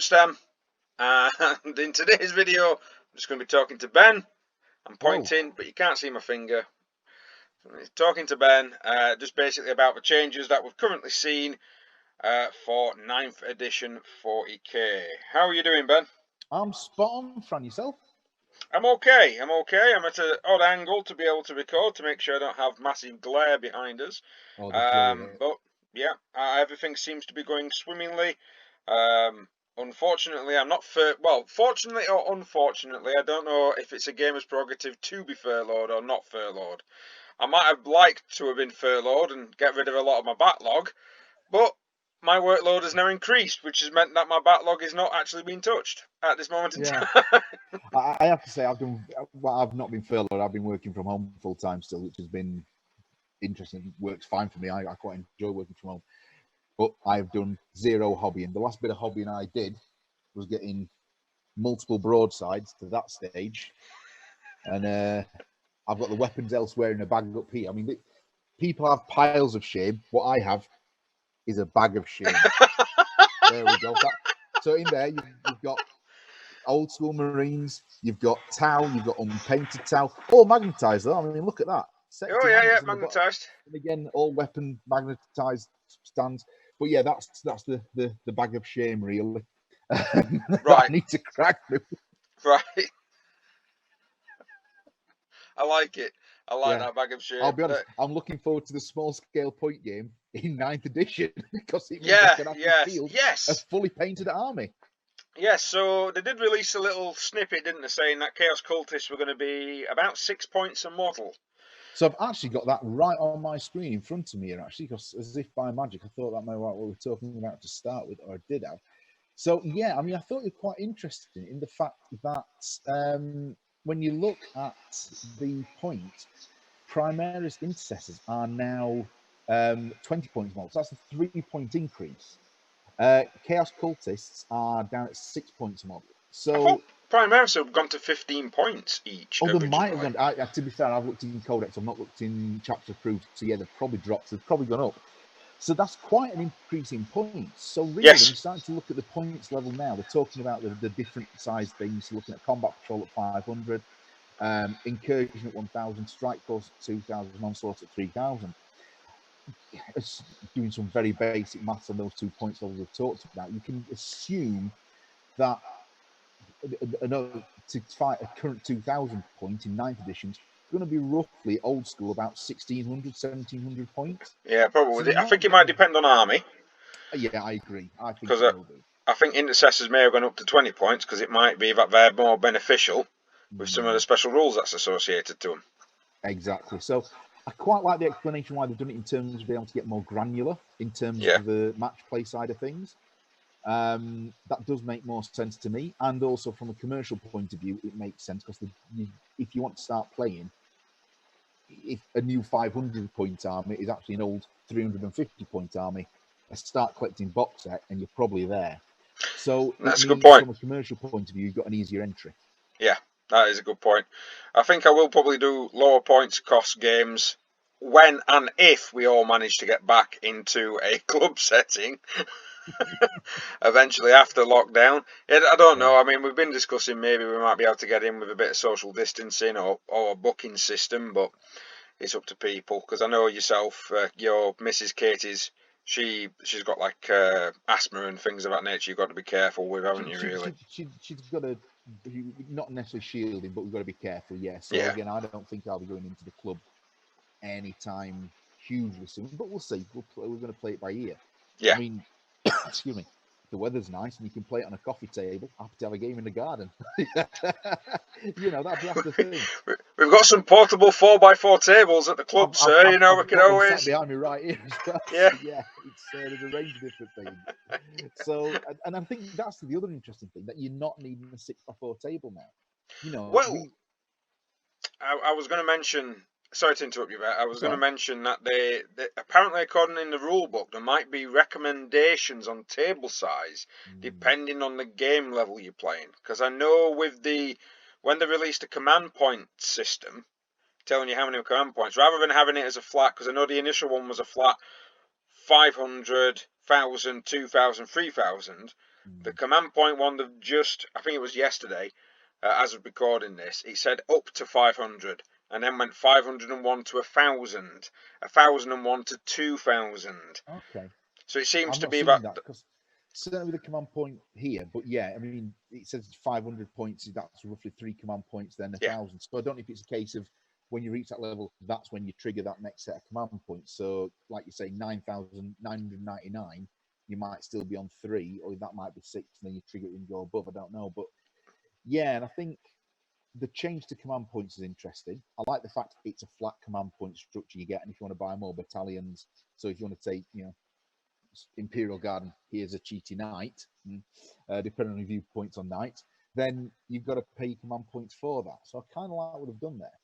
Rootstem, and in today's video I'm just going to be talking to Ben. I'm pointing, but you can't see my finger. Talking to Ben, just basically about the changes that we've currently seen for 9th edition 40k. How are you doing, Ben? I'm spot on, Fran. Yourself? I'm okay. I'm at an odd angle to be able to record to make sure I don't have massive glare behind us. Oh, But yeah, everything seems to be going swimmingly. Unfortunately, I'm not fortunately or unfortunately, I don't know if it's a gamer's prerogative to be furloughed or not furloughed. I might have liked to have been furloughed and get rid of a lot of my backlog, but my workload has now increased, which has meant that my backlog is not actually being touched at this moment in time. I have to say, I've not been furloughed. I've been working from home full time still, which has been interesting. It works fine for me. I quite enjoy working from home. But I've done zero hobbying. The last bit of hobbying I did was getting multiple broadsides to that stage. And I've got the weapons elsewhere in a bag up here. I mean, people have piles of shame. What I have is a bag of shame. There we go. So in there, you've got old school Marines, you've got Tau, you've got unpainted Tau, all magnetised though. I mean, look at that. Yeah, magnetised. And again, all weapon magnetised stands. But yeah, that's the bag of shame, really. Right. I need to crack through. Right. I like it. I like that bag of shame. I'll be honest, I'm looking forward to the small scale point game in 9th edition because it means I can have the field a fully painted army. Yes, so they did release a little snippet, didn't they, saying that Chaos Cultists were going to be about 6 points a model. So I've actually got that right on my screen in front of me here, actually, because as if by magic, I thought that might be what we were talking about to start with, or I did have. So, yeah, I mean, I thought it was quite interesting in the fact that when you look at the point, Primaris Intercessors are now 20 points models. That's a 3-point increase. Chaos Cultists are down at 6 points a model. So Primaris have gone to 15 points each. Oh, they might have gone. To be fair, I've looked in Codex. I've not looked in Chapter Approved. So yeah, they've probably dropped. They've probably gone up. So that's quite an increase in points. So really, when you're starting to look at the points level now, they're talking about the different size things. So looking at Combat Patrol at 500, Incursion at 1,000, Strike Force at 2,000, Onslaught at 3,000. It's doing some very basic maths on those 2 points levels we've talked about. You can assume that to fight a current 2,000 point in 9th edition is going to be roughly old school about 1,600, 1,700 points. Yeah, probably. So I think it might depend on army. Yeah, I agree. I think because I think Intercessors may have gone up to 20 points because it might be that they're more beneficial with some of the special rules that's associated to them. Exactly. So I quite like the explanation why they've done it in terms of being able to get more granular in terms of the match play side of things. That does make more sense to me, and also from a commercial point of view, it makes sense because if you want to start playing, if a new 500 point army is actually an old 350 point army, start collecting box set, and you're probably there. So that's a good point. From a commercial point of view, you've got an easier entry. Yeah, that is a good point. I think I will probably do lower points cost games when and if we all manage to get back into a club setting. Eventually after lockdown. I don't know. I mean, we've been discussing maybe we might be able to get in with a bit of social distancing or a booking system, but it's up to people. Because I know yourself, your Mrs. Katie's, she's got like asthma and things of that nature. You've got to be careful with, haven't you? Really? She's got to not necessarily shielding, but we've got to be careful. Yeah. So again, I don't think I'll be going into the club anytime hugely soon, but we'll see. We're going to play it by ear. Yeah. I mean, excuse me, the weather's nice and you can play it on a coffee table. Happy to have a game in the garden. That's the thing. We've got some portable 4x4 tables at the club, sir. We can always. Behind me right here as well. Yeah. So, there's a range of different things. So, and I think that's the other interesting thing, that you're not needing a 6x4 table now. Well, I was going to mention. Sorry to interrupt you there. I was going to mention that they apparently, according in the rule book, there might be recommendations on table size depending on the game level you're playing. Because I know when they released a command point system, telling you how many command points, rather than having it as a flat, because I know the initial one was a flat 500, 1,000, 2,000, 3,000. The command point one, they've just, I think it was yesterday, as of recording this, it said up to 500, and then went 501 to 1,000, 1,001 to 2,000. Okay. So it seems I've to not be seen about. that because certainly with the command point here, but yeah, I mean, it says 500 points. That's roughly 3 command points, then 1,000. So I don't know if it's a case of when you reach that level, that's when you trigger that next set of command points. So, like you say, 9,999, you might still be on 3, or that might be 6, and then you trigger it and go above. I don't know, but yeah, and I think the change to command points is interesting. I like the fact it's a flat command point structure you get, and if you want to buy more battalions, so if you want to take, Imperial Garden, here's a cheaty knight, depending on your viewpoints on knights, then you've got to pay command points for that. So I kind of like what they've done there.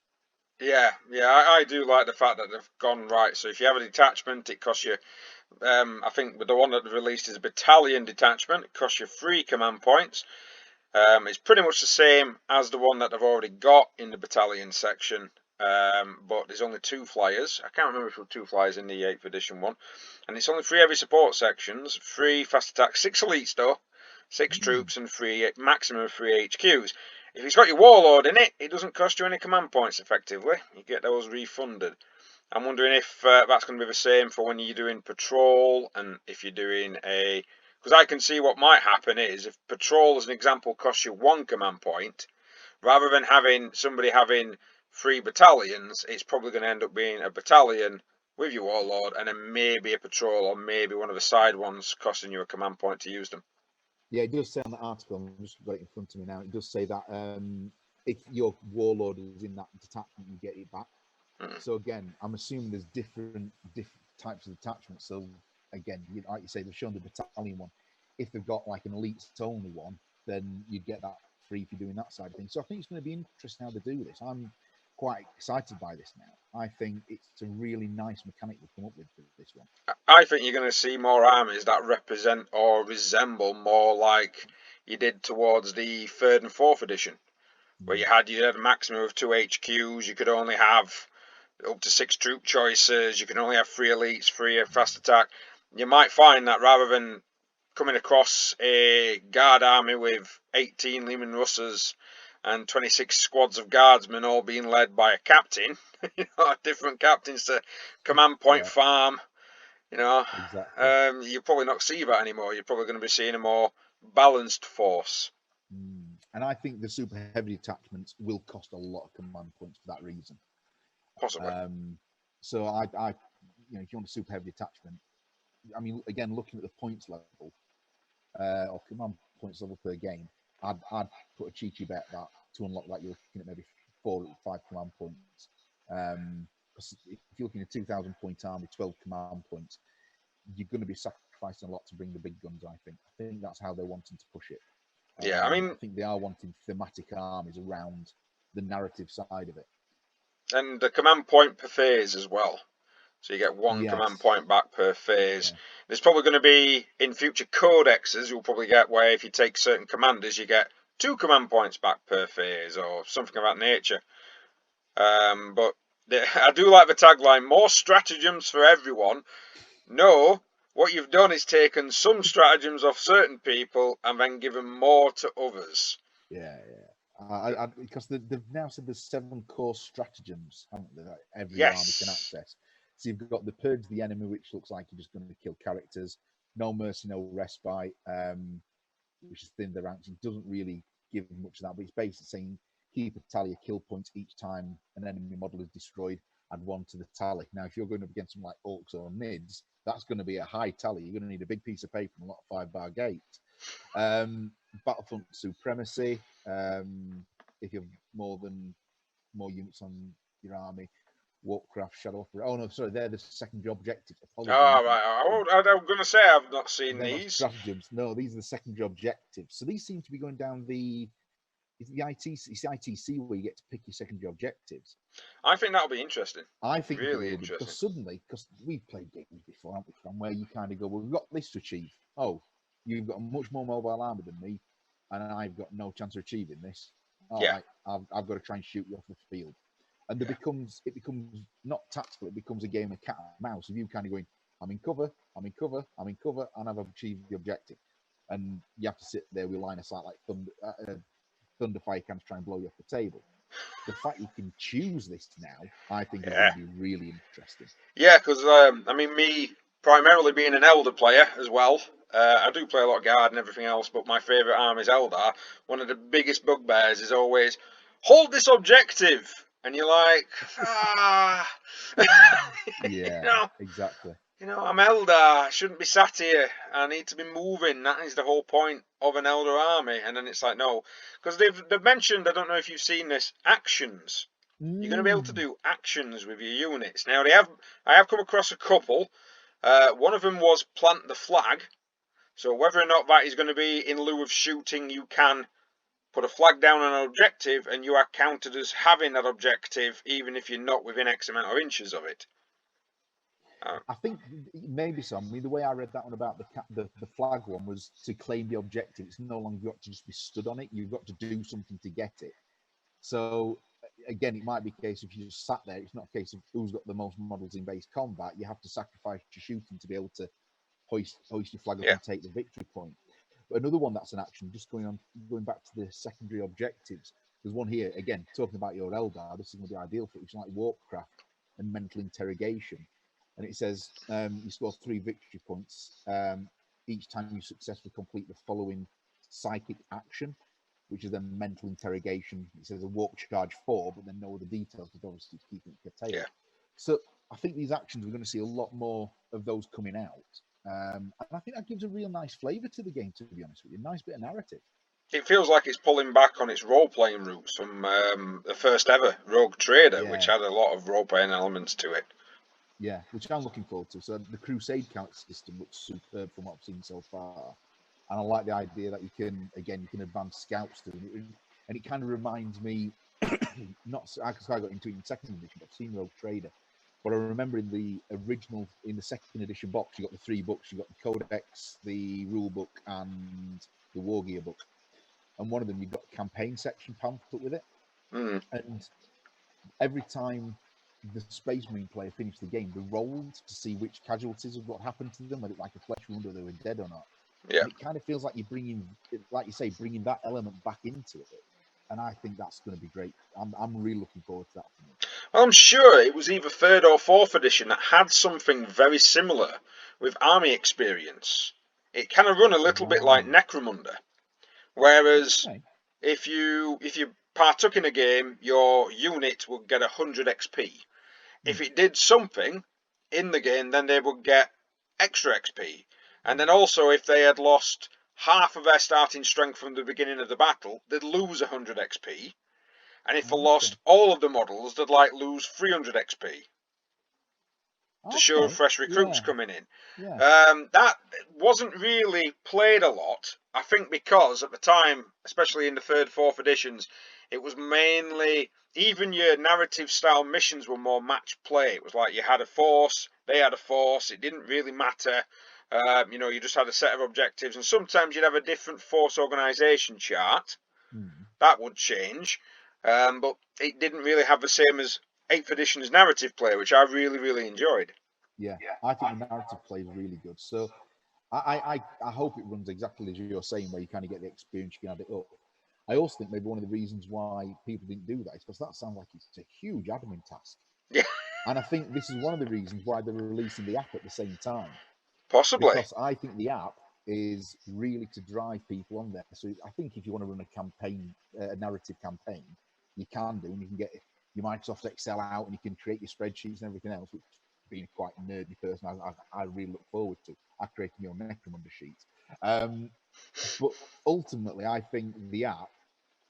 Yeah, I do like the fact that they've gone right. So if you have a detachment, it costs you. I think with the one that they've released is a battalion detachment. It costs you 3 command points. It's pretty much the same as the one that they've already got in the battalion section, but there's only 2 flyers. I can't remember if there were 2 flyers in the 8th edition one, and it's only 3 heavy support sections, 3 fast attack, 6 elites though, 6 troops, and 3 maximum of 3 HQs. If it's got your warlord in it, it doesn't cost you any command points. Effectively, you get those refunded. I'm wondering if that's going to be the same for when you're doing patrol, and if you're doing a. Because I can see what might happen is if patrol, as an example, costs you 1 command point, rather than having somebody having 3 battalions, it's probably going to end up being a battalion with your warlord, and then maybe a patrol, or maybe one of the side ones costing you a command point to use them. Yeah, it does say on the article, I've just got it in front of me now, it does say that if your warlord is in that detachment, you get it back. So again, I'm assuming there's different types of detachments. So again, like you say, they've shown the battalion one. If they've got like an elites only one, then you'd get that free if you're doing that side of things. So I think it's going to be interesting how they do this. I'm quite excited by this now. I think it's a really nice mechanic they've come up with for this one. I think you're going to see more armies that represent or resemble more like you did towards the 3rd and 4th edition, where you had a maximum of 2 HQs, you could only have up to 6 troop choices, you can only have 3 elites, 3 fast attack. You might find that rather than coming across a guard army with 18 Lehman Russers and 26 squads of guardsmen all being led by a captain, different captains to command point farm, Exactly. you'll probably not see that anymore. You're probably going to be seeing a more balanced force. And I think the super heavy attachments will cost a lot of command points for that reason. Possibly. So I, if you want a super heavy attachment, I mean, again, looking at the points level, or command points level per game, I'd put a cheeky bet that to unlock that, you're looking at maybe 4 or 5 command points. Because if you're looking at a 2,000 point army, 12 command points, you're going to be sacrificing a lot to bring the big guns. I think that's how they're wanting to push it. Yeah, I think they are wanting thematic armies around the narrative side of it. And the command point per phase as well. So you get 1 command point back per phase. Yeah. There's probably going to be, in future codexes, you'll probably get where if you take certain commanders, you get 2 command points back per phase, or something of that nature. But I do like the tagline, more stratagems for everyone. No, what you've done is taken some stratagems off certain people and then given more to others. Yeah. Because they've now said there's 7 core stratagems, haven't they, that every army can access. So you've got the purge the enemy, which looks like you're just going to kill characters. No mercy, no respite, which is thin the ranks. It doesn't really give much of that, but it's basically saying keep a tally of kill points each time an enemy model is destroyed. Add 1 to the tally. Now, if you're going up against some like orcs or mids, that's going to be a high tally. You're going to need a big piece of paper and a lot of 5-bar gates. Battlefront supremacy. If you have more units on your army, Warcraft, Shadow Opera. Oh no, sorry, they're the secondary objectives. Apologies. Oh right, I'm going to say I've not seen these stratagems. No, these are the secondary objectives. So these seem to be going down the ITC where you get to pick your secondary objectives. I think that'll be interesting. I think really interesting because suddenly, because we've played games before, haven't we, from where you kind of go, well, we've got this to achieve. Oh, you've got a much more mobile army than me, and I've got no chance of achieving this. All right, I've got to try and shoot you off the field. And it becomes not tactical, it becomes a game of cat and mouse. If you kind of going, I'm in cover, and I've achieved the objective. and you have to sit there with line of sight like thunderfire cans try and blow you off the table. The fact you can choose this now, I think, is going to be really interesting. Yeah, because I mean, me primarily being an Eldar player as well. I do play a lot of Guard and everything else, but my favourite army is Eldar. One of the biggest bugbears is always hold this objective, and you're like, Yeah, exactly. You know, I'm Eldar. I shouldn't be sat here. I need to be moving. That is the whole point of an Eldar army. And then it's like, no, because they've mentioned. I don't know if you've seen this. Actions. You're going to be able to do actions with your units. Now I have come across a couple. One of them was plant the flag. So whether or not that is going to be in lieu of shooting, you can put a flag down on an objective, and you are counted as having that objective, even if you're not within X amount of inches of it. I think maybe so. I mean, the way I read that one about the flag one was to claim the objective. It's no longer got to just be stood on it. You've got to do something to get it. So again, it might be a case if you just sat there. It's not a case of who's got the most models in base combat. You have to sacrifice your shooting to be able to hoist your flag up and take the victory point. But another one that's an action, just going back to the secondary objectives. There's one here again talking about your Eldar. This is going to be ideal for it. It's like Warcraft and mental interrogation. And it says you score 3 victory points each time you successfully complete the following psychic action, which is a mental interrogation. It says a walk charge 4, but then no other details because obviously it's keeping it curtailed. Yeah. So I think these actions, we're going to see a lot more of those coming out. And I think that gives a real nice flavour to the game, to be honest with you. Nice bit of narrative. It feels like it's pulling back on its role-playing roots from the first ever Rogue Trader, which had a lot of role-playing elements to it. Yeah, which I'm looking forward to. So the Crusade count system looks superb from what I've seen so far. And I like the idea that you can advance scouts to it. And it kind of reminds me, not because I got into it in second edition, but I've seen Rogue Trader. But I remember in the second edition box, you got the 3 books. You got the Codex, the rule book, and the War Gear book. And one of them, you got the campaign section pamphlet with it. And every time the Space Marine player finished the game, they rolled to see which casualties of what happened to them, whether it like a flesh wound or they were dead or not. Yeah. And it kind of feels like you're bringing that element back into it. And I think that's going to be great. I'm really looking forward to that. Well, I'm sure it was either 3rd or 4th edition that had something very similar with army experience. It kind of run a little bit like Necromunda. Whereas if you partook in a game, your unit would get 100 XP. If it did something in the game, then they would get extra XP. And then also, if they had lost half of their starting strength from the beginning of the battle, they'd lose 100 XP. And if they lost all of the models, they'd lose 300 XP. To show fresh recruits coming in. That wasn't really played a lot, I think, because at the time, especially in the 3rd, 4th editions, it was mainly, even your narrative style missions were more match play. It was like you had a force, they had a force, it didn't really matter. You just had a set of objectives, and sometimes you'd have a different force organisation chart. That would change, but it didn't really have the same as 8th edition's narrative play, which I really, really enjoyed. Yeah, I think the narrative play is really good. So I hope it runs exactly as you're saying, where you kind of get the experience, you can add it up. I also think maybe one of the reasons why people didn't do that is because that sounds like it's a huge admin task. Yeah. And I think this is one of the reasons why they're releasing the app at the same time. Possibly. Because I think the app is really to drive people on there. So I think if you want to run a campaign, a narrative campaign, you can do, and you can get your Microsoft Excel out, and you can create your spreadsheets and everything else, which, being quite a nerdy person, I really look forward to. I created my own Necromunda sheet. But ultimately, I think the app,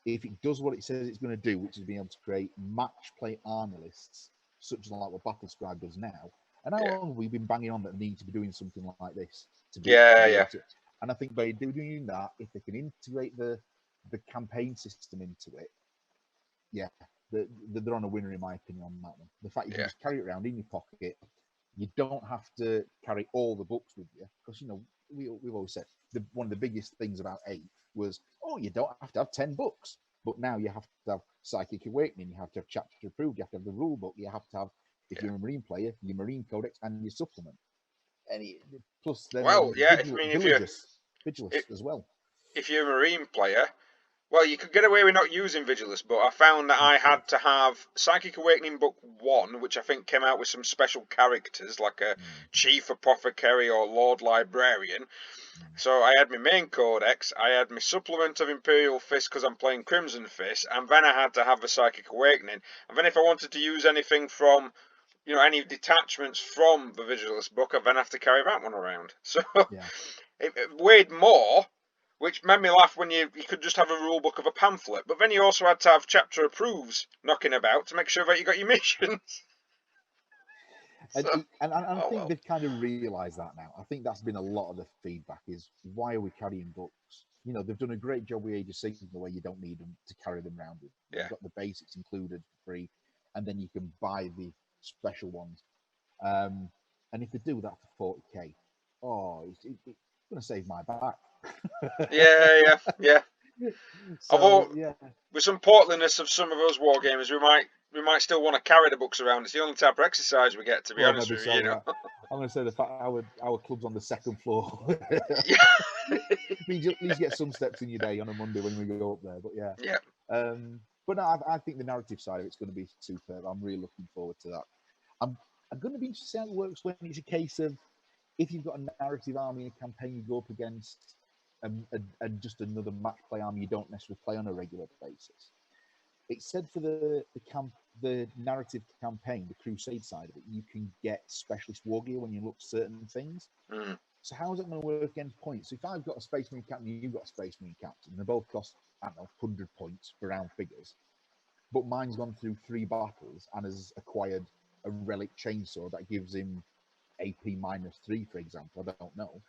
if it does what it says it's going to do, which is being able to create match play army lists, such as like what Battlescribe does now. And how long have we been banging on that need to be doing something like this? And I think by doing that, if they can integrate the campaign system into it, they're on a winner in my opinion on that one. The fact you can just carry it around in your pocket, you don't have to carry all the books with you, because we've always said one of the biggest things about 8th was, you don't have to have 10 books, but now you have to have Psychic Awakening, you have to have Chapter Approved, you have to have the rule book, you have to have, if you're a Marine player, your Marine Codex and your supplement. Plus, then if Vigilus as well. If you're a Marine player, well, you could get away with not using Vigilus, but I found that I had to have Psychic Awakening Book 1, which I think came out with some special characters, like a Chief Apothecary or Lord Librarian. So I had my main codex, I had my supplement of Imperial Fist because I'm playing Crimson Fist, and then I had to have the Psychic Awakening. And then if I wanted to use anything from, any detachments from the Vigilus book, I then have to carry that one around. So it weighed more, which made me laugh when you could just have a rule book of a pamphlet, but then you also had to have chapter approves knocking about to make sure that you got your missions. And I think they've kind of realised that now. I think that's been a lot of the feedback is, why are we carrying books? They've done a great job with Age of Sigmar where you don't need them to carry them around with. You've got the basics included for free, and then you can buy the special ones. And if they do that for 40k, it's going to save my back. Yeah. So, although, with some portliness of some of us wargamers, we might still want to carry the books around. It's the only type of exercise we get, to be honest with you. I'm going to say the fact our club's on the second floor. Means you at least get some steps in your day on a Monday when we go up there. But but no, I think the narrative side of it's going to be superb. I'm really looking forward to that. I'm going to be interested to see how it works when it's a case of, if you've got a narrative army in a campaign you go up against, and just another match play army you don't necessarily play on a regular basis. It said for the narrative campaign, the Crusade side of it, you can get specialist war gear when you look certain things. So how is it going to work against points? So if I've got a Space Marine captain, you've got a Space Marine captain, and they both cost, 100 points for round figures, but mine's gone through 3 battles and has acquired a relic chainsaw that gives him AP -3, for example. I don't know.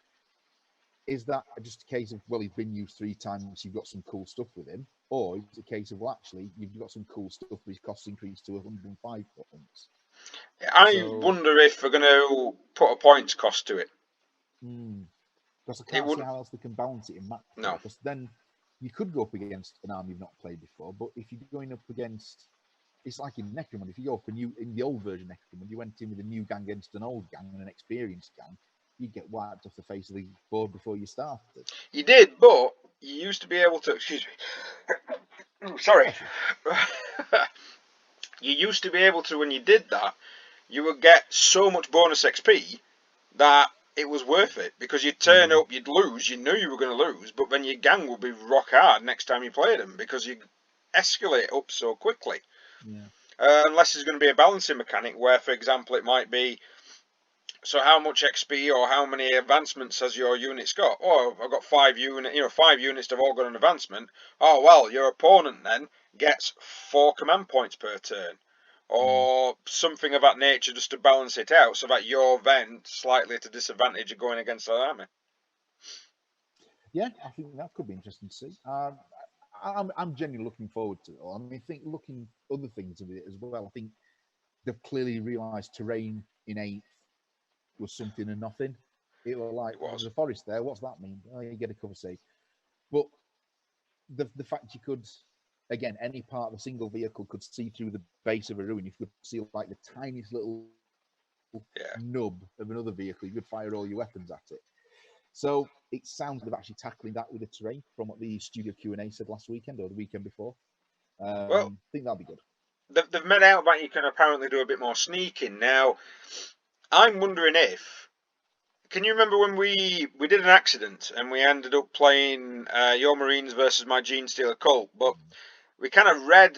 Is that just a case of, well, he's been used 3 times, you've got some cool stuff with him? Or is it a case of, well, actually, you've got some cool stuff, but his costs increased to 105 points? I wonder if we're going to put a points cost to it. Because I can't see how else they can balance it in match. No. Because then you could go up against an army you've not played before, but if you're going up against, it's like in Necromund, if you go up in the old version of Necromund, you went in with a new gang against an old gang and an experienced gang, you get wiped off the face of the board before you started. You did, but you used to be able to. Excuse me. Sorry. You used to be able to, when you did that, you would get so much bonus XP that it was worth it, because you'd turn up, you'd lose, you knew you were going to lose, but then your gang would be rock hard next time you played them because you escalate up so quickly. Unless there's going to be a balancing mechanic where, for example, it might be, so how much XP or how many advancements has your units got? Oh, I've got 5 units, 5 units have all got an advancement. Oh, well, your opponent then gets 4 command points per turn. Or something of that nature, just to balance it out, so that you're then slightly at a disadvantage of going against that army. Yeah, I think that could be interesting to see. I'm genuinely looking forward to it. I mean, looking other things of it as well. I think they've clearly realised terrain in 8th was something and nothing. It was like, there's a forest there. What's that mean? Oh, you get a cover save. But the fact you could, again, any part of a single vehicle could see through the base of a ruin. You could see like the tiniest little nub of another vehicle. You could fire all your weapons at it. So it sounds like they're actually tackling that with the terrain, from what the studio Q&A said last weekend or the weekend before. I think that'll be good. They've made out that you can apparently do a bit more sneaking. Now, I'm wondering if, can you remember when we did an accident and we ended up playing your Marines versus my Gene Stealer Cult, but we kind of read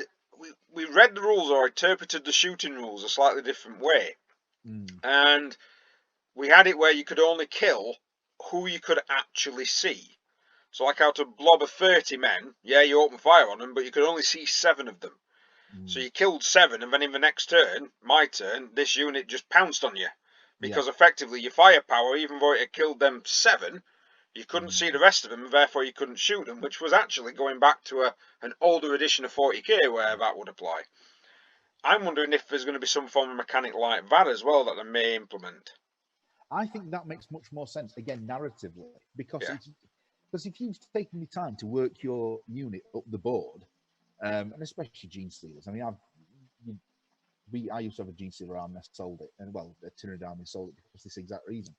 the rules or interpreted the shooting rules a slightly different way. And we had it where you could only kill who you could actually see. So like out of a blob of 30 men, you open fire on them, but you could only see 7 of them. So you killed 7, and then in the next turn, my turn, this unit just pounced on you. Because effectively your firepower, even though it had killed them 7, you couldn't see the rest of them, and therefore you couldn't shoot them, which was actually going back to an older edition of 40k where that would apply. I'm wondering if there's going to be some form of mechanic like that as well that they may implement. I think that makes much more sense, again, narratively, because if you've taken the time to work your unit up the board, and especially Gene Stealers, I mean, I used to have a Gene Stealer army, I sold it, and well, a Tyranid army sold it because of this exact reason.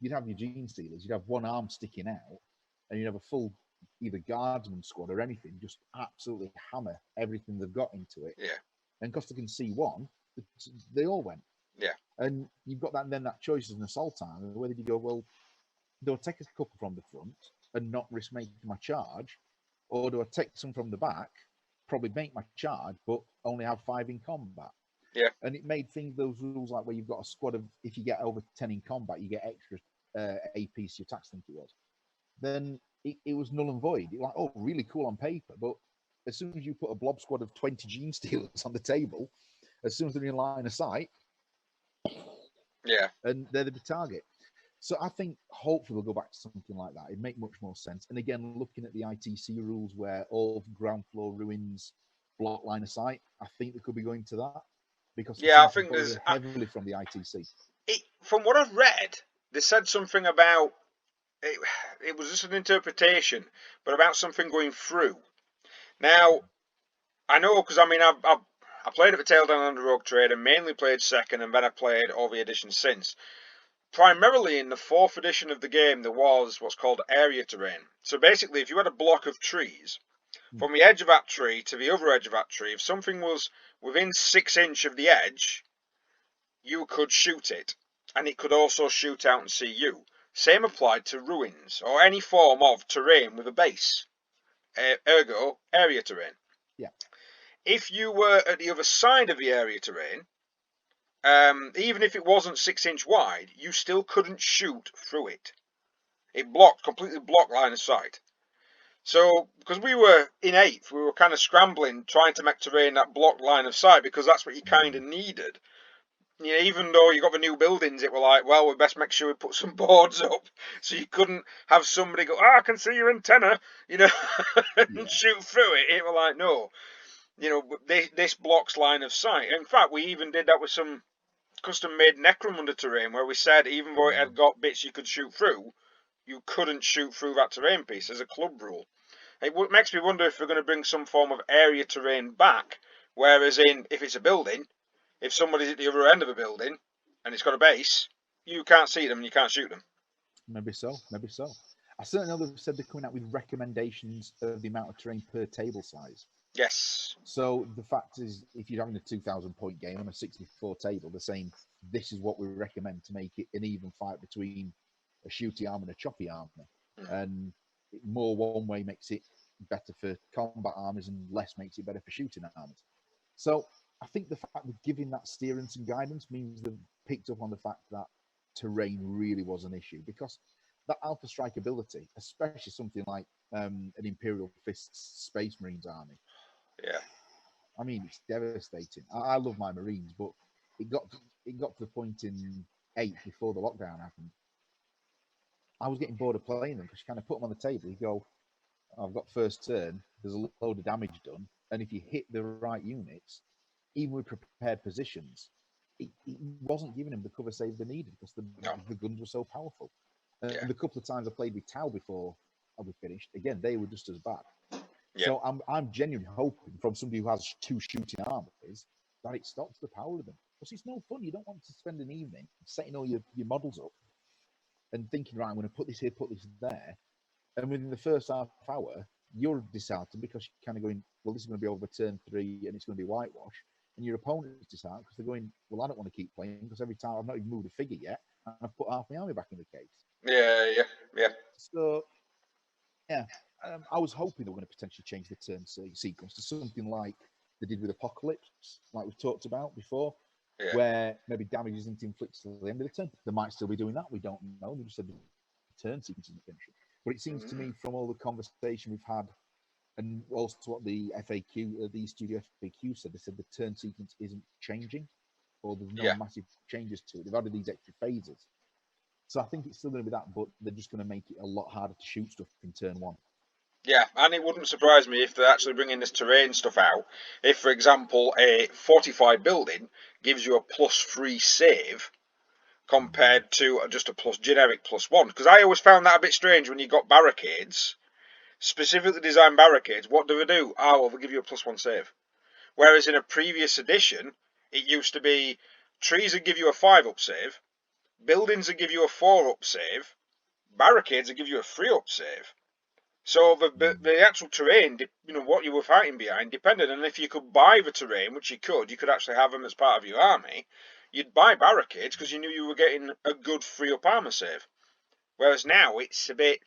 You'd have your Gene Stealers, you'd have one arm sticking out, and you have a full either guardsman squad or anything, just absolutely hammer everything they've got into it. Yeah. And because they can see one, they all went. Yeah. And you've got that choice as an assault army, whether you go, well, do I take a couple from the front and not risk making my charge, or do I take some from the back, probably make my charge, but only have 5 in combat? Yeah. And it made those rules like where you've got a squad of, if you get over 10 in combat, you get extra AP to your attacks, I think it was. Then it was null and void. You're like, oh, really cool on paper, but as soon as you put a blob squad of 20 Gene Stealers on the table, as soon as they're in line of sight, yeah, and they're the target. So I think hopefully we'll go back to something like that. It'd make much more sense. And again, looking at the ITC rules where all ground floor ruins block line of sight, I think they could be going to that, because yeah. I think there's heavily from the ITC. From what I've read, they said something about it was just an interpretation, but about something going through. Now, I know because I mean I played at the tail down under Rogue Trader, mainly played second, and then I played all the editions since. Primarily in the 4th edition of the game, there was what's called area terrain. So basically, if you had a block of trees, from the edge of that tree to the other edge of that tree, if something was within 6 inches of the edge, you could shoot it, and it could also shoot out and see you. Same applied to ruins, or any form of terrain with a base. Ergo, area terrain. Yeah. If you were at the other side of the area terrain, even if it wasn't 6 inch wide, you still couldn't shoot through it. It completely blocked line of sight. So, because we were in 8th, we were kind of scrambling, trying to make terrain that blocked line of sight, because that's what you kind of needed. You know, even though you got the new buildings, it were like, well, we best make sure we put some boards up, so you couldn't have somebody go, I can see your antenna, you know, and shoot through it. It were like, no, you know, this blocks line of sight. In fact, we even did that with some custom-made Necromunda terrain, where we said even though it had got bits you could shoot through, you couldn't shoot through that terrain piece as a club rule. It makes me wonder if we're going to bring some form of area terrain back, whereas if it's a building, if somebody's at the other end of a building and it's got a base, you can't see them and you can't shoot them. Maybe so, maybe so. I certainly know they've said they're coming out with recommendations of the amount of terrain per table size. Yes. So the fact is, if you're having a 2,000 point game on a 64 table, they're saying this is what we recommend to make it an even fight between a shooty arm and a choppy arm. And more one way makes it better for combat armies and less makes it better for shooting armies. So I think the fact that giving that steerance and guidance means they've picked up on the fact that terrain really was an issue, because that alpha strike ability, especially something like an Imperial Fist's Space Marines army. Yeah. I mean, it's devastating. I love my Marines, but it got to the point in 8 before the lockdown happened. I was getting bored of playing them, because you kind of put them on the table. You go, I've got first turn. There's a load of damage done, and if you hit the right units, even with prepared positions, it wasn't giving them the cover save they needed, because the guns were so powerful. And the couple of times I played with Tau before I was finished, again, they were just as bad. Yeah. So I'm genuinely hoping from somebody who has 2 shooting armies that it stops the power of them, because it's no fun. You don't want to spend an evening setting all your models up and thinking, right, I'm going to put this here, put this there, and within the first half hour, you're disheartened because you're kind of going, well, this is going to be over turn 3 and it's going to be whitewash. And your opponent's disheartened because they're going, well, I don't want to keep playing because every time I've not even moved a figure yet, and I've put half my army back in the case. Yeah. So, yeah, I was hoping they were going to potentially change the turn sequence to something like they did with Apocalypse, like we've talked about before, where maybe damage isn't inflicted at the end of the turn. They might still be doing that. We don't know. They just said the turn sequence isn't finishing. But it seems to me, from all the conversation we've had, and also what the FAQ, the Studio FAQ said, they said the turn sequence isn't changing, or there's no massive changes to it. They've added these extra phases. So I think it's still going to be that, but they're just going to make it a lot harder to shoot stuff in turn 1. Yeah, and it wouldn't surprise me if they're actually bringing this terrain stuff out. If, for example, a fortified building gives you a +3 save compared to just a generic +1. Because I always found that a bit strange when you got barricades, specifically designed barricades. What do they do? Oh, well, they give you a +1 save. Whereas in a previous edition, it used to be trees would give you a 5-up save, buildings would give you a 4-up save, barricades would give you a 3-up save. So the actual terrain, you know, what you were fighting behind, depended on if you could buy the terrain, which you could actually have them as part of your army. You'd buy barricades because you knew you were getting a good free up armor save. Whereas now it's a bit,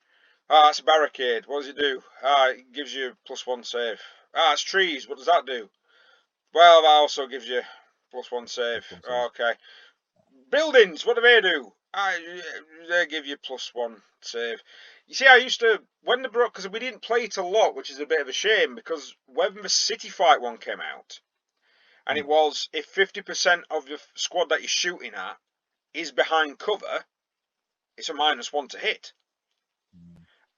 it's a barricade. What does it do? It gives you +1 save. It's trees. What does that do? Well, that also gives you +1 save. Okay. Buildings. What do they do? They give you +1 save. You see, I used to, when the broke, because we didn't play it a lot, which is a bit of a shame, because when the City Fight one came out, and it was, if 50% of your squad that you're shooting at is behind cover, it's a -1 to hit.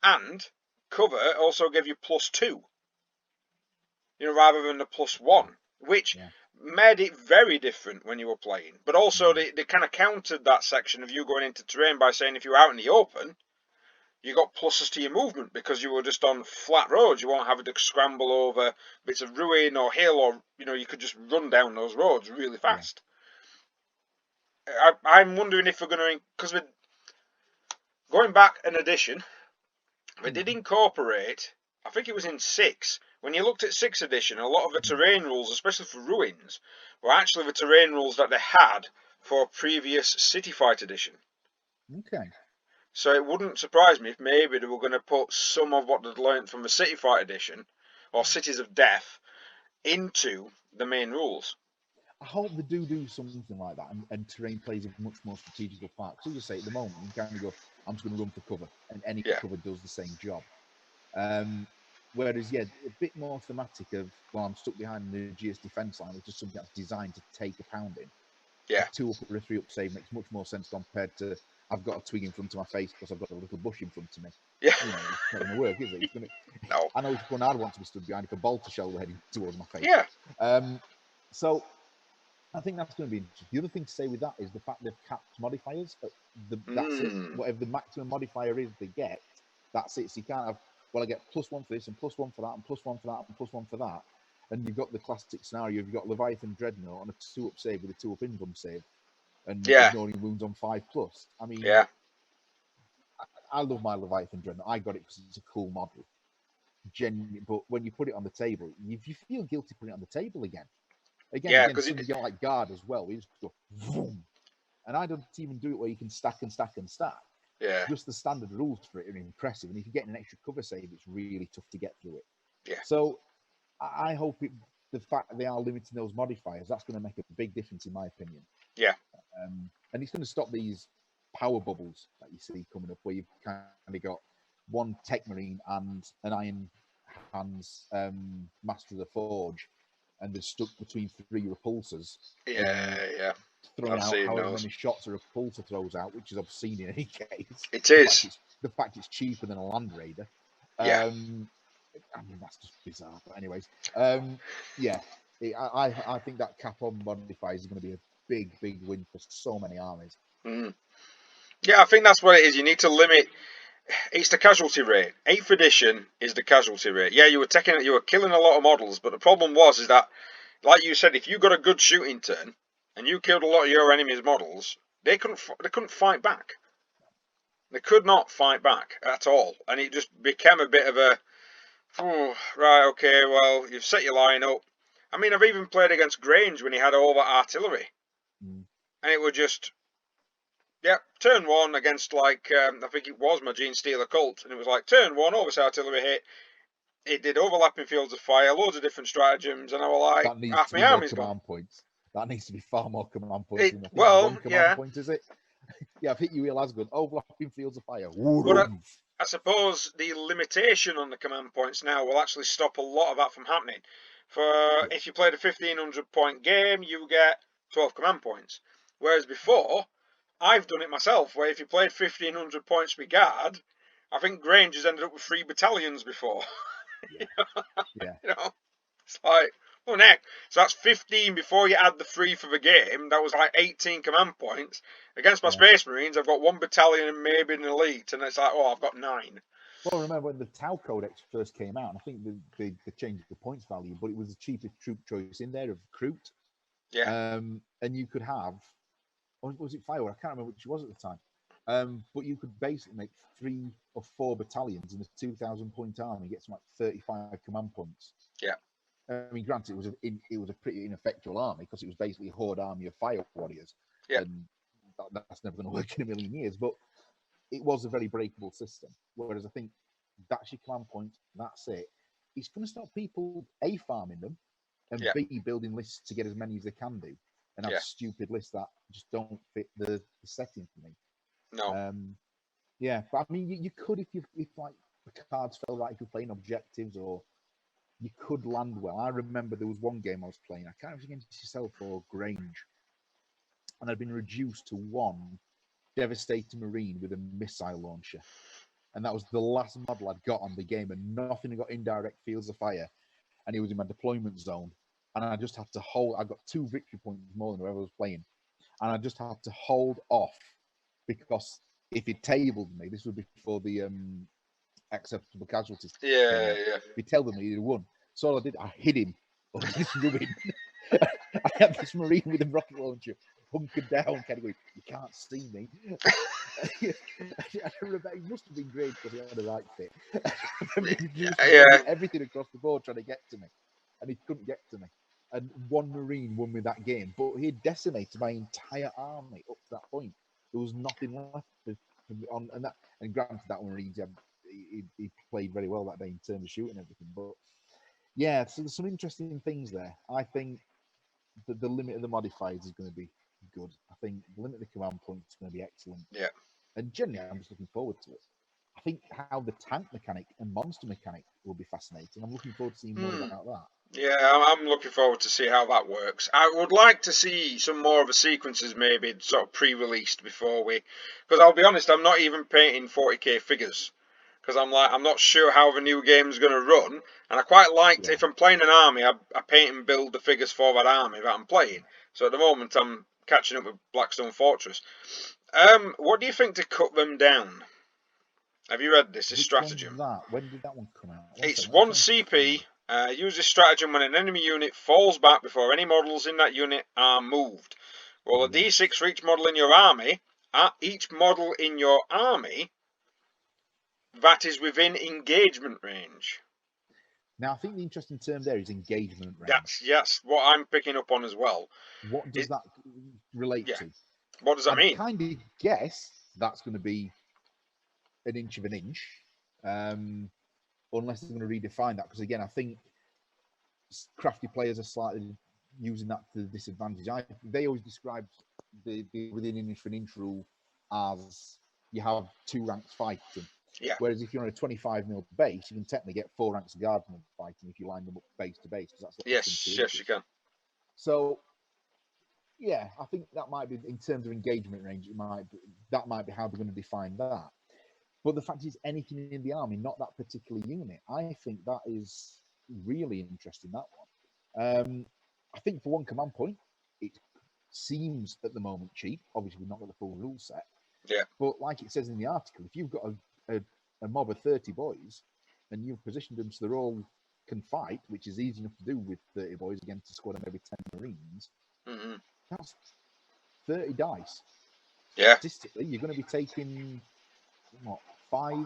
And cover also gave you +2, you know, rather than the +1, which made it very different when you were playing. But also they kind of countered that section of you going into terrain by saying if you're out in the open, you got pluses to your movement because you were just on flat roads. You won't have to scramble over bits of ruin or hill, or, you know, you could just run down those roads really fast. I'm wondering if we're going to, because we're going back an edition, they did incorporate, I think it was in 6, when you looked at 6th edition, a lot of the terrain rules, especially for ruins, were actually the terrain rules that they had for previous City Fight edition. Okay. So it wouldn't surprise me if maybe they were going to put some of what they'd learned from the City Fight edition, or Cities of Death, into the main rules. I hope they do something like that, and terrain plays a much more strategical part. So you say at the moment, you kind of go, I'm just going to run for cover, and any cover does the same job. Whereas, a bit more thematic of, well, I'm stuck behind the GS defense line, which is something that's designed to take a pounding. Yeah. A 2-up or a 3-up save makes much more sense compared to, I've got a twig in front of my face because I've got a little bush in front of me. Yeah. You know, it's not going to work, is it? It's going to... No. I know it's fun. I'd want to be stood behind if a bolter shell were heading towards my face. Yeah. So I think that's going to be interesting. The other thing to say with that is the fact they've capped modifiers. That's it. Whatever the maximum modifier is they get, that's it. So you can't have, well, I get +1 for this and +1 for that and +1 for that and +1 for that. And you've got the classic scenario, you've got Leviathan Dreadnought on a 2-up save with a 2-up income save and ignoring wounds on 5+. I mean, I love my Leviathan Dreadnought. I got it because it's a cool model. But when you put it on the table, you feel guilty putting it on the table again. Again, some you don't like guard as well. We just go boom. And I don't even do it where you can stack and stack and stack. Yeah. Just the standard rules for it are impressive. And if you get an extra cover save, it's really tough to get through it. Yeah. So I hope the fact that they are limiting those modifiers, that's going to make a big difference in my opinion. Yeah. And it's going to stop these power bubbles that you see coming up where you've kind of got one Tech Marine and an Iron Hands Master of the Forge, and they're stuck between 3 repulsors. Yeah. Throwing out however many shots a repulsor throws out, which is obscene in any case. It is. The fact it's cheaper than a Land Raider. Yeah. I mean, that's just bizarre. But anyways, I think that cap on modifiers is going to be a big win for so many armies. Yeah, I think that's what it is. You need to limit. It's the casualty rate. 8th edition is the casualty rate. Yeah, you were killing a lot of models, but the problem is that, like you said, if you got a good shooting turn and you killed a lot of your enemy's models, they couldn't fight back. They could not fight back at all, and it just became a bit of a, right, okay, well, you've set your line up. I mean, I've even played against Grange when he had all that artillery, and it was just, turn 1 against, like, I think it was my Gene Stealer Cult, and it was like, turn 1, all this artillery hit. It did overlapping fields of fire, loads of different stratagems, and I was like, half my army's gone. Points. That needs to be far more command points. One command point, is it? I've hit you real as good. Overlapping fields of fire. But I suppose the limitation on the command points now will actually stop a lot of that from happening. If you played a 1500 point game, you get 12 command points. Whereas before, I've done it myself, where if you played 1500 points with guard, I think Grange has ended up with 3 battalions before. Yeah. You know, it's like, oh, heck. So that's 15 before you add the 3 for the game. That was like 18 command points. Against my Space Marines, I've got 1 battalion and maybe an elite, and it's like, I've got 9. Well, remember when the Tau Codex first came out, I think they changed the points value, but it was the cheapest troop choice in there of Kroot. Yeah. And you could have, or was it Firewall? I can't remember which it was at the time. But you could basically make 3 or 4 battalions in a 2,000-point army, get some like 35 command points. Yeah. I mean, granted, it was a pretty ineffectual army because it was basically a horde army of fire warriors, Yeah. and that's never going to work in a million years. But it was a very breakable system. Whereas I think that's your command point. That's it. It's going to stop people A, farming them, and Yeah. B, building lists to get as many as they can do, and have Yeah. stupid lists that just don't fit the setting for me. No. Yeah, but I mean, you could if like the cards fell right, if you're playing objectives, or you could land well. I remember there was one game I was playing. I can't remember against yourself or Grange, and I'd been reduced to 1 devastating marine with a missile launcher, and that was the last model I'd got on the game, and nothing had got indirect fields of fire, and he was in my deployment zone, and I just had to hold. I got 2 victory points more than whoever was playing, and I just had to hold off because if he tabled me, this would be before the acceptable casualties came out. Yeah. If he tabled me, he'd have won. So all I did, I hid him under this ruin. I had this marine with a rocket launcher hunkered down, kind of going, "You can't see me." I remember it must have been great because he had the right fit. He just Yeah. everything across the board trying to get to me, and he couldn't get to me. And 1 marine won me that game, but he had decimated my entire army up to that point. There was nothing left on, and granted, that marine he played very well that day in terms of shooting and everything. But yeah, so there's some interesting things there. I think the limit of the modifiers is going to be good. I think the limit of the command points is going to be excellent. Yeah. And generally, I'm just looking forward to it. I think how the tank mechanic and monster mechanic will be fascinating. I'm looking forward to seeing more about that. Yeah, I'm looking forward to see how that works. I would like to see some more of the sequences maybe sort of pre-released before we, because I'll be honest, I'm not even painting 40k figures because I'm not sure how the new game's going to run, and I quite liked if I'm playing an army, I paint and build the figures for that army that I'm playing. So at the moment I'm catching up with Blackstone Fortress. What do you think to cut them down? Have you read this stratagem? When did that one come out? It's 1 CP. Use this stratagem when an enemy unit falls back before any models in that unit are moved. Roll a d6 for each model in your army. Each model in your army that is within engagement range. Now, I think the interesting term there is engagement range. That's what I'm picking up on as well. What does that relate to? What does that mean? I kind of guess that's going to be an inch of an inch, unless they're going to redefine that. Because again, I think crafty players are slightly using that to the disadvantage. They always describe the within inch for an inch rule as you have 2 ranks fighting. Yeah. Whereas if you're on a 25mm base, you can technically get 4 ranks of guardsmen fighting if you line them up base to base. Because that's yes, you can. So yeah, I think that might be, in terms of engagement range, that might be how they're going to define that. But the fact is, anything in the army, not that particular unit, I think that is really interesting, that one. I think for 1 command point, it seems at the moment cheap. Obviously, we've not got the full rule set. Yeah. But like it says in the article, if you've got a mob of 30 boys and you've positioned them so they're all can fight, which is easy enough to do with 30 boys against a squad of maybe 10 Marines, that's 30 dice. Yeah. Statistically, you're going to be taking, 5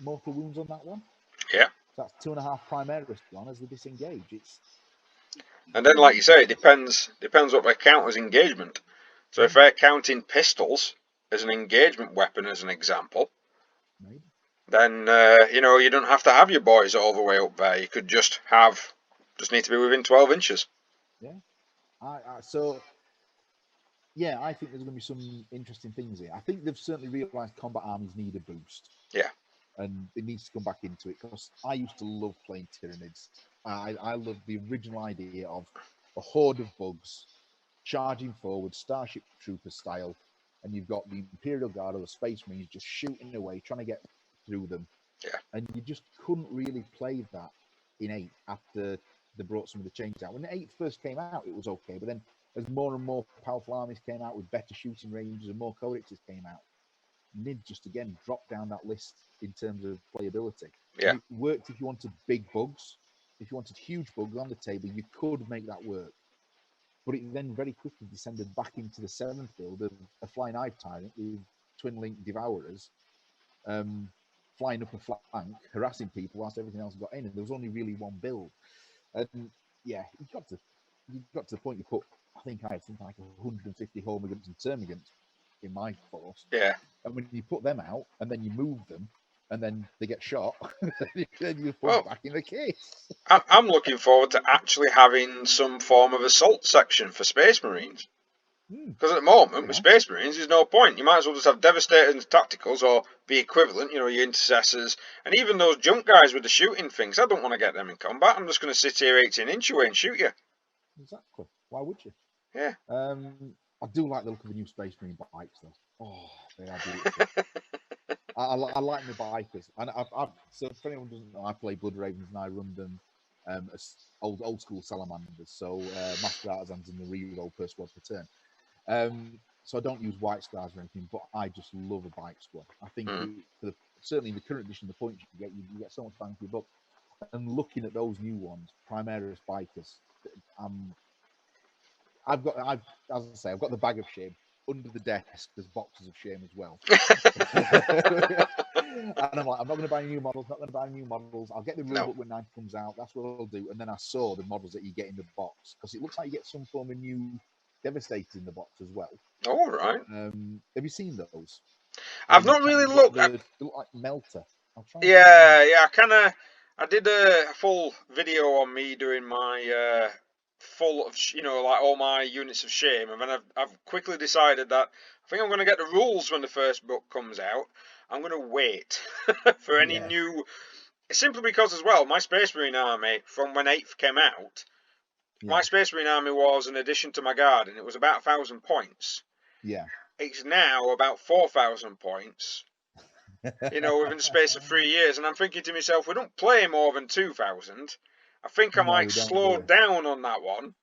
mortal wounds on that one? Yeah. So that's 2.5 Primaris gone as they disengage. And then, like you say, it depends what they count as engagement. So if they're counting pistols as an engagement weapon, as an example, then you don't have to have your boys all the way up there. You could just need to be within 12 inches. Yeah. So yeah, I think there's going to be some interesting things here. I think they've certainly realised combat armies need a boost. Yeah. And it needs to come back into it, because I used to love playing Tyranids. I love the original idea of a horde of bugs charging forward, Starship Trooper style, and you've got the Imperial Guard or the Space Marines just shooting away, trying to get through them. Yeah. And you just couldn't really play that in 8 after they brought some of the changes out. When 8 first came out, it was okay, but then as more and more powerful armies came out with better shooting ranges and more codexes came out, NID just again dropped down that list in terms of playability. Yeah. And it worked if you wanted big bugs. If you wanted huge bugs on the table, you could make that work. But it then very quickly descended back into the 7th build of a Flying Hive Tyrant with twin link devourers flying up a flank, harassing people whilst everything else got in, and there was only really one build. And yeah, you got to the point you put. I think I had something like 150 Hormigans and Termagants in my force. Yeah. And when you put them out and then you move them and then they get shot, then you put Well, back in the case. I'm looking forward to actually having some form of assault section for Space Marines. Because at the moment, with Space Marines, there's no point. You might as well just have Devastators and Tacticals, or the equivalent, you know, your Intercessors, and even those junk guys with the shooting things. I don't want to get them in combat. I'm just going to sit here 18-inch away and shoot you. Exactly. Why would you? Yeah. I do like the look of the new Space Marine bikes, though. Oh, they are beautiful. I like my bikers, and so for anyone who doesn't know, I play Blood Ravens and I run them as old school salamanders, so master artisans in the reroll per squad per turn. So I don't use white stars or anything, but I just love a bike squad. I think certainly in the current edition, the points you get so much bang for your buck. And looking at those new ones, Primaris bikers, I've got the bag of shame. Under the desk, there's boxes of shame as well. And I'm like, I'm not going to buy new models, I'll get the rulebook when 9th comes out. That's what I'll do. And then I saw the models that you get in the box, because it looks like you get some form of new Devastators in the box as well. All right. Have you seen those? I've not really looked. They look like Melter. I did a full video on me doing my full of, you know, like all my units of shame, and then I've quickly decided that I think I'm going to get the rules when the first book comes out. I'm going to wait for any new, simply because as well, my Space Marine army from when 8th came out, my Space Marine army was an addition to my guard, and it was about 1,000 points. Yeah. It's now about 4,000 points. You know, within the space of 3 years, and I'm thinking to myself, we don't play more than 2,000. I think I might slow down on that one,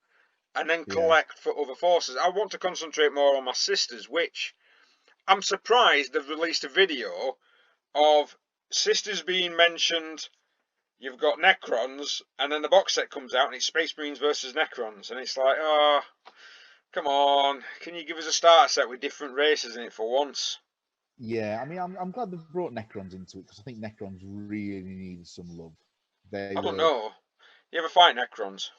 and then collect for other forces. I want to concentrate more on my sisters, which I'm surprised they've released a video of sisters being mentioned. You've got Necrons, and then the box set comes out, and it's Space Marines versus Necrons, and it's like, oh, come on, can you give us a starter set with different races in it for once? Yeah, I mean, I'm glad they've brought Necrons into it, because I think Necrons really needed some love. I don't know. You ever fight Necrons?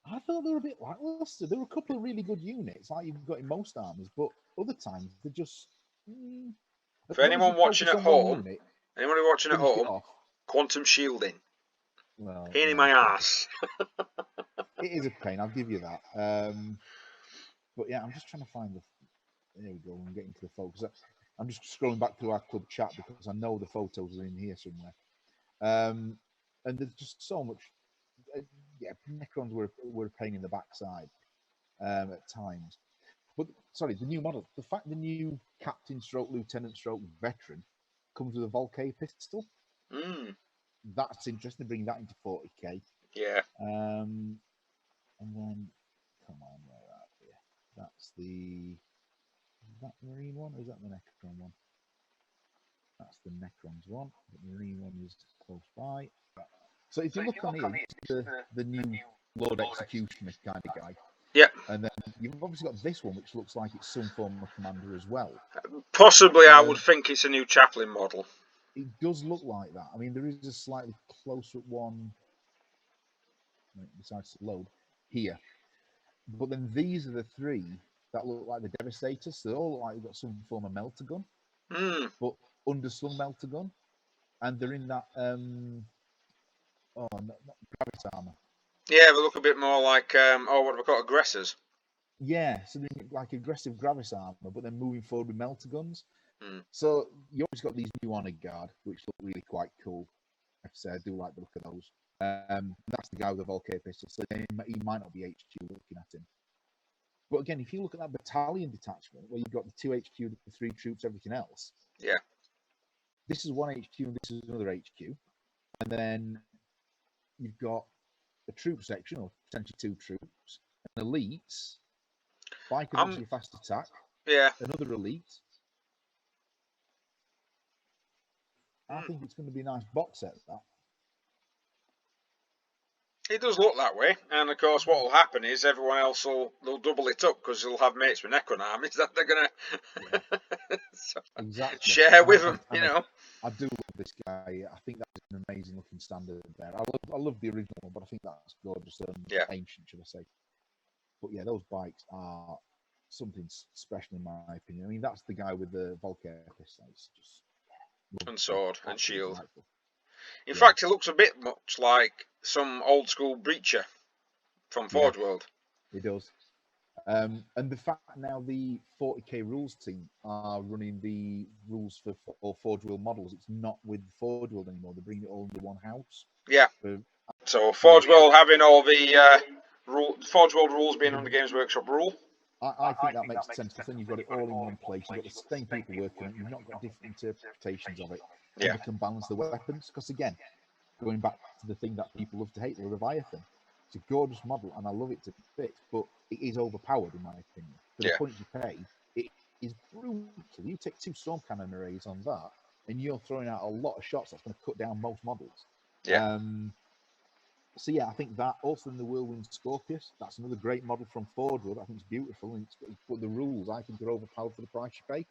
I thought they were a bit lackluster. There were a couple of really good units, like you've got in most armies, but other times they're just. For anyone watching at home, quantum shielding. Well, pain in my ass. It is a pain, I'll give you that. But yeah, I'm just trying to find the. There we go. I'm getting to the focus. I'm just scrolling back through our club chat because I know the photos are in here somewhere. And there's just so much. Necrons were a pain in the backside at times. But sorry, the new model. The fact the new captain stroke lieutenant stroke veteran comes with a Volkay pistol. That's interesting, bringing that into 40k. Yeah. And then, come on, where are we? That's the. Is that the Marine one or is that the Necron one? That's the Necrons one. The Marine one is close by. So if you look on here, the new Lord Executioner kind of guy. Yeah. And then you've obviously got this one, which looks like it's some form of commander as well. Possibly, I would think it's a new chaplain model. It does look like that. I mean, there is a slightly closer one, besides the load, here. But then these are the three that look like the Devastators. So they all look like they've got some form of melter gun, but underslung melter gun. And they're in that, not Gravis armor. Yeah, they look a bit more like, what have we got, aggressors? Yeah, so they're like aggressive Gravis armor, but then moving forward with melter guns. So you always got these new honor guard, which look really quite cool. I have to say, I do like the look of those. That's the guy with the Volkay pistol, so he might not be HQ looking at him. But again, if you look at that battalion detachment, where you've got the 2 HQ, the 3 troops, everything else. Yeah. This is 1 HQ and this is another HQ. And then you've got a troop section, or potentially 2 troops, an elites, bikers actually fast attack. Yeah. Another elite. I think it's going to be a nice box set, that. It does look that way, and of course what will happen is everyone else they'll double it up, because they'll have mates with Necron armies that they're going to So, Exactly. share with them, you know. I do love this guy. I think that's an amazing looking standard there. I love the original one, but I think that's gorgeous and Yeah. ancient, should I say. But yeah, those bikes are something special in my opinion. I mean, that's the guy with the Volker pistol. It's just And sword and absolutely shield. delightful. In Yeah. fact, it looks a bit much like some old school breacher from Forge World. It does. And the fact now the 40k rules team are running the rules for Forge World models, it's not with Forge World anymore. They're bringing it all under one house. Yeah. So Forge World having all the Forge World rules being under Games Workshop rule. I think that makes sense because then you've got it all in one place. You've got the same people working on it. You've not got different interpretations of it. And they can balance the weapons. Because again, going back to the thing that people love to hate, the Leviathan. It's a gorgeous model and I love it to bits, but it is overpowered in my opinion. For the points you pay, it is brutal. You take 2 storm cannon arrays on that, and you're throwing out a lot of shots that's going to cut down most models. Yeah. So yeah, I think that also in the Whirlwind Scorpius, that's another great model from Forge World. I think it's beautiful, and but the rules I think are overpowered for the price you pay.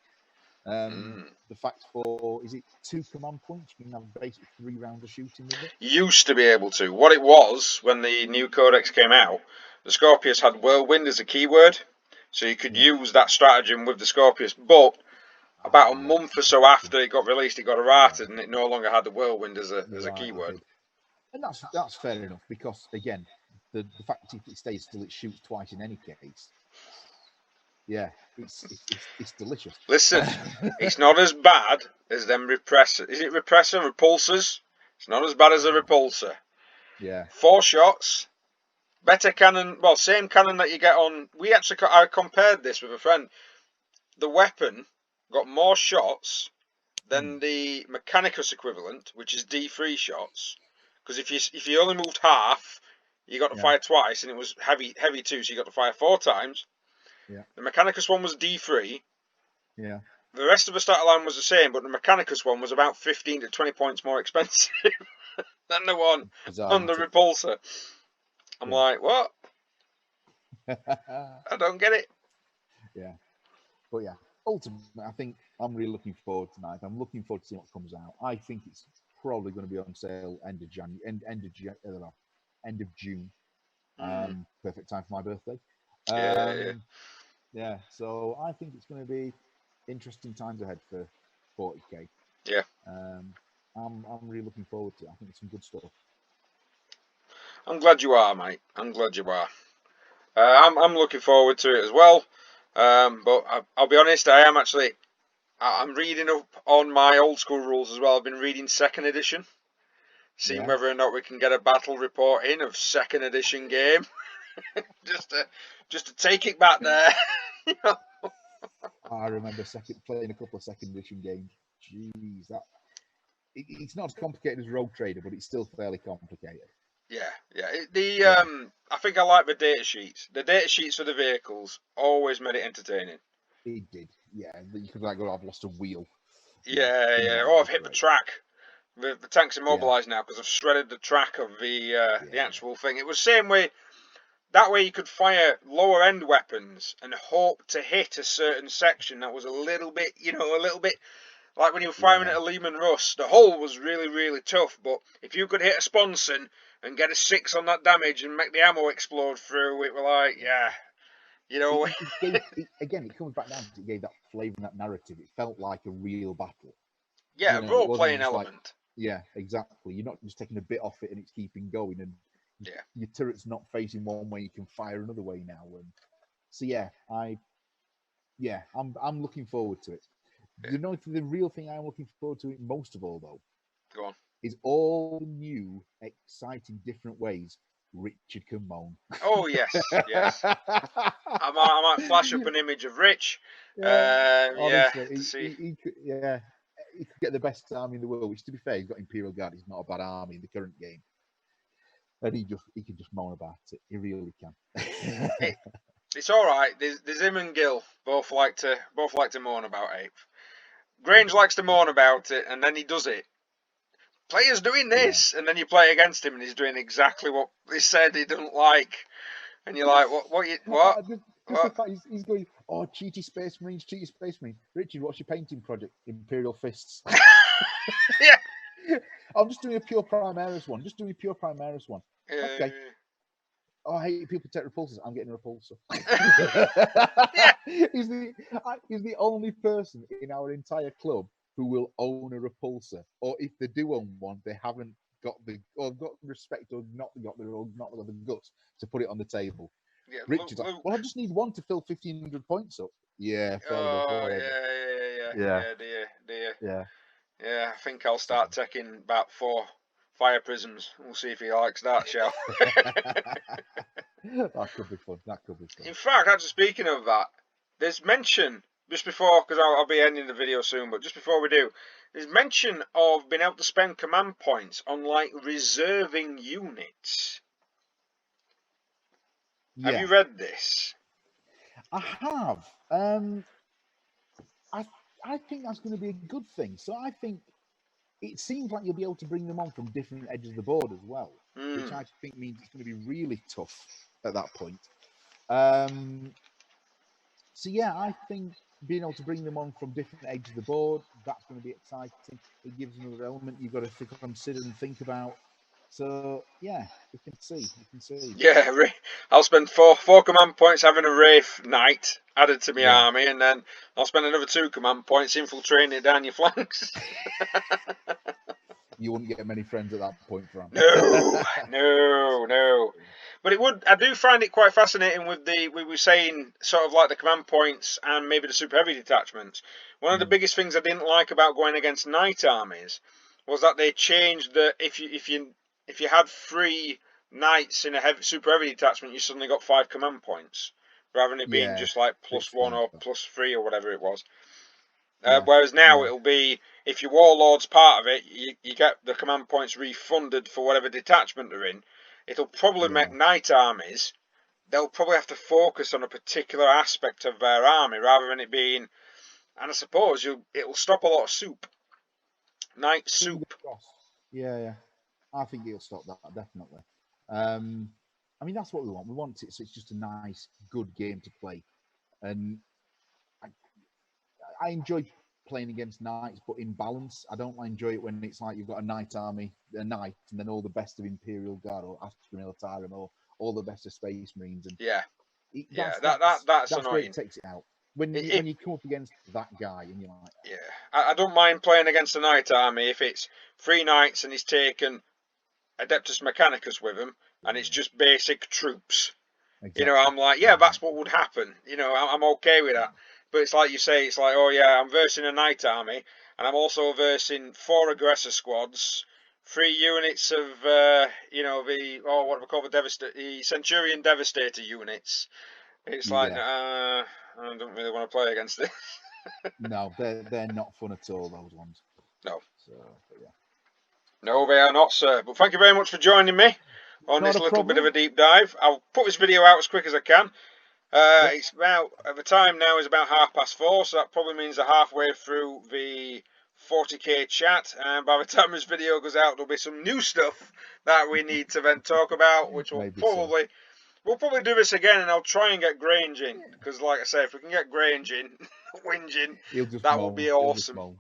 The fact for is it 2 command points? You can have basically 3 rounds of shooting with it. Used to be able to. What it was when the new codex came out, the Scorpius had Whirlwind as a keyword, so you could use that stratagem with the Scorpius. But about a month or so after it got released, it got errated, and it no longer had the Whirlwind as a keyword. And that's fair enough because again, the fact if it stays still, it shoots twice in any case. Yeah, it's delicious. Listen, it's not as bad as them repressor. Is it repressor? Repulsors? It's not as bad as a repulsor. Yeah. 4 shots, better cannon. Well, same cannon that you get on. I compared this with a friend. The weapon got more shots than the Mechanicus equivalent, which is D3 shots. Because if you only moved half, you got to fire twice, and it was heavy too, so you got to fire 4 times. Yeah. The Mechanicus one was D3. Yeah. The rest of the starter line was the same, but the Mechanicus one was about 15 to 20 points more expensive than the one on the Repulsor. I'm like, what? I don't get it. Yeah. But yeah, ultimately, I think I'm really looking forward tonight. I'm looking forward to seeing what comes out. I think it's probably going to be on sale end of June. Perfect time for my birthday. Yeah, so I think it's going to be interesting times ahead for 40k. Yeah. I'm really looking forward to it. I think it's some good stuff. I'm glad you are, mate. I'm glad you are. I'm looking forward to it as well. But I'll be honest, I'm reading up on my old school rules as well. I've been reading 2nd edition, seeing whether or not we can get a battle report in of 2nd edition game, just to take it back there. You know? I remember playing a couple of 2nd edition games. Jeez, it's not as complicated as Rogue Trader, but it's still fairly complicated. Yeah. I think I like the data sheets. The data sheets for the vehicles always made it entertaining. It did, yeah. You could go, I've lost a wheel. Yeah. Or I've hit the track. The tank's immobilised now because I've shredded the track of the actual thing. It was the same way. That way you could fire lower end weapons and hope to hit a certain section that was a little bit like when you were firing at a Lehman Russ. The hull was really, really tough, but if you could hit a sponson and get a 6 on that damage and make the ammo explode through, it were like, you know. Again, it comes back down to it gave that flavour and that narrative. It felt like a real battle. Yeah, a role-playing element. Yeah, exactly. You're not just taking a bit off it and it's keeping going, and your turret's not facing one way. You can fire another way now, and so I'm looking forward to it. You know, the real thing I'm looking forward to it most of all, though, go on, is all the new, exciting, different ways Richard can moan. Oh yes. I might flash up an image of Rich. Honestly, he could get the best army in the world. Which, to be fair, he's got Imperial Guard. He's not a bad army in the current game, and he can just moan about it. He really can. It's all right. There's him and Gil both like to moan about Ape. Grange likes to moan about it, and then he does it. Player's doing this, and then you play against him, and he's doing exactly what he said he doesn't like, and you're like, what? Just the What? fact he's going, oh, cheaty Space Marines, cheaty Space Marines. Richard, what's your painting project? Imperial Fists. Yeah. I'm just doing a pure Primaris one. Just doing a pure Primaris one. Yeah. Okay. Oh, I hate people take repulsors. I'm getting a repulsor. Yeah. He's the only person in our entire club who will own a repulsor, or if they do own one, they haven't got the respect or not got the guts to put it on the table. Yeah. Richard's like, well, I just need one to fill 1,500 points up. Yeah, fair enough. Oh Whatever. yeah. Dear. Yeah. Yeah, I think I'll start taking about 4 fire prisms. We'll see if he likes that, shall we? That could be fun. That could be fun. In fact, actually speaking of that, there's mention just before, because I'll be ending the video soon, but just before we do, there's mention of being able to spend command points on like reserving units. Yeah. Have you read this? I have. I think that's going to be a good thing. So I think it seems like you'll be able to bring them on from different edges of the board as well, which I think means it's going to be really tough at that point. So yeah, I think being able to bring them on from different edges of the board, that's going to be exciting. It gives another element you've got to consider and think about. So yeah, we can see. Yeah, I'll spend four command points having a Wraith Knight added to my army, and then I'll spend another 2 command points infiltrating it down your flanks. You wouldn't get many friends at that point, Fran. No. But I do find it quite fascinating with we were saying sort of like the command points and maybe the super heavy detachments. One of the biggest things I didn't like about going against knight armies was that they changed that if you had 3 knights in a super heavy detachment, you suddenly got 5 command points, rather than it being just like +1 or +3 or whatever it was. Whereas now it'll be, if your warlord's part of it, you get the command points refunded for whatever detachment they're in. It'll probably make knight armies, they'll probably have to focus on a particular aspect of their army rather than it being, and I suppose it'll stop a lot of soup. Knight soup. Yeah. I think it'll stop that, definitely. I mean, that's what we want. We want it so it's just a nice, good game to play. And I enjoy playing against knights, but in balance. I don't enjoy it when it's like you've got a knight army, a knight, and then all the best of Imperial Guard or Astra Militarum or all the best of Space Marines. And that's annoying. where it takes it out. When you come up against that guy and you're like... Yeah, I don't mind playing against a knight army if it's 3 knights and he's taken Adeptus Mechanicus with him and it's just basic troops. Exactly. You know, I'm like, yeah, that's what would happen. You know, I'm okay with that. But it's like you say, it's like, oh yeah, I'm versing a knight army, and I'm also versing 4 aggressor squads, 3 units of, what do we call the Centurion Devastator units. It's like, I don't really want to play against it. No, they're not fun at all, those ones. No. So, yeah. No, they are not, sir. But thank you very much for joining me on this little bit of a deep dive. I'll put this video out as quick as I can. It's about, the time now is about 4:30, so that probably means they're halfway through the 40k chat, and by the time this video goes out, there'll be some new stuff that we need to then talk about, which we'll probably do this again, and I'll try and get Grange in, because like I say, if we can get Grange in, whinging, that will be awesome.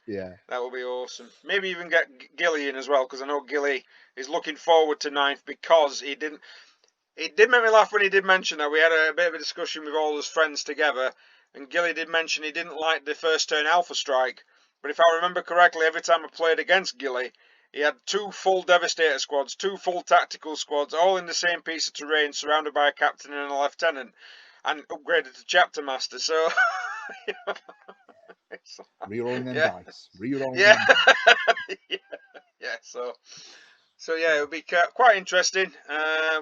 Yeah, that will be awesome. Maybe even get Gilly in as well, because I know Gilly is looking forward to 9th, because it did make me laugh when he did mention that. We had a bit of a discussion with all his friends together, and Gilly did mention he didn't like the first turn Alpha Strike, but if I remember correctly, every time I played against Gilly, he had 2 full Devastator squads, 2 full tactical squads, all in the same piece of terrain, surrounded by a captain and a lieutenant, and upgraded to Chapter Master, so... Rerolling them dice. Rerolling them dice. So yeah, it'll be quite interesting.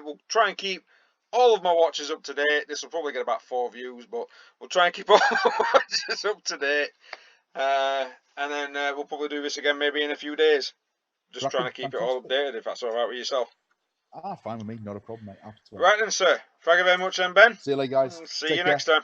We'll try and keep all of my watches up to date. This will probably get about 4 views, but we'll try and keep all my watches up to date. And then we'll probably do this again maybe in a few days. Just trying to keep it all updated, if that's all right with yourself. Fine with me. Not a problem, mate. Absolutely. Right then, sir. Thank you very much then, Ben. See you later, guys. See you next time.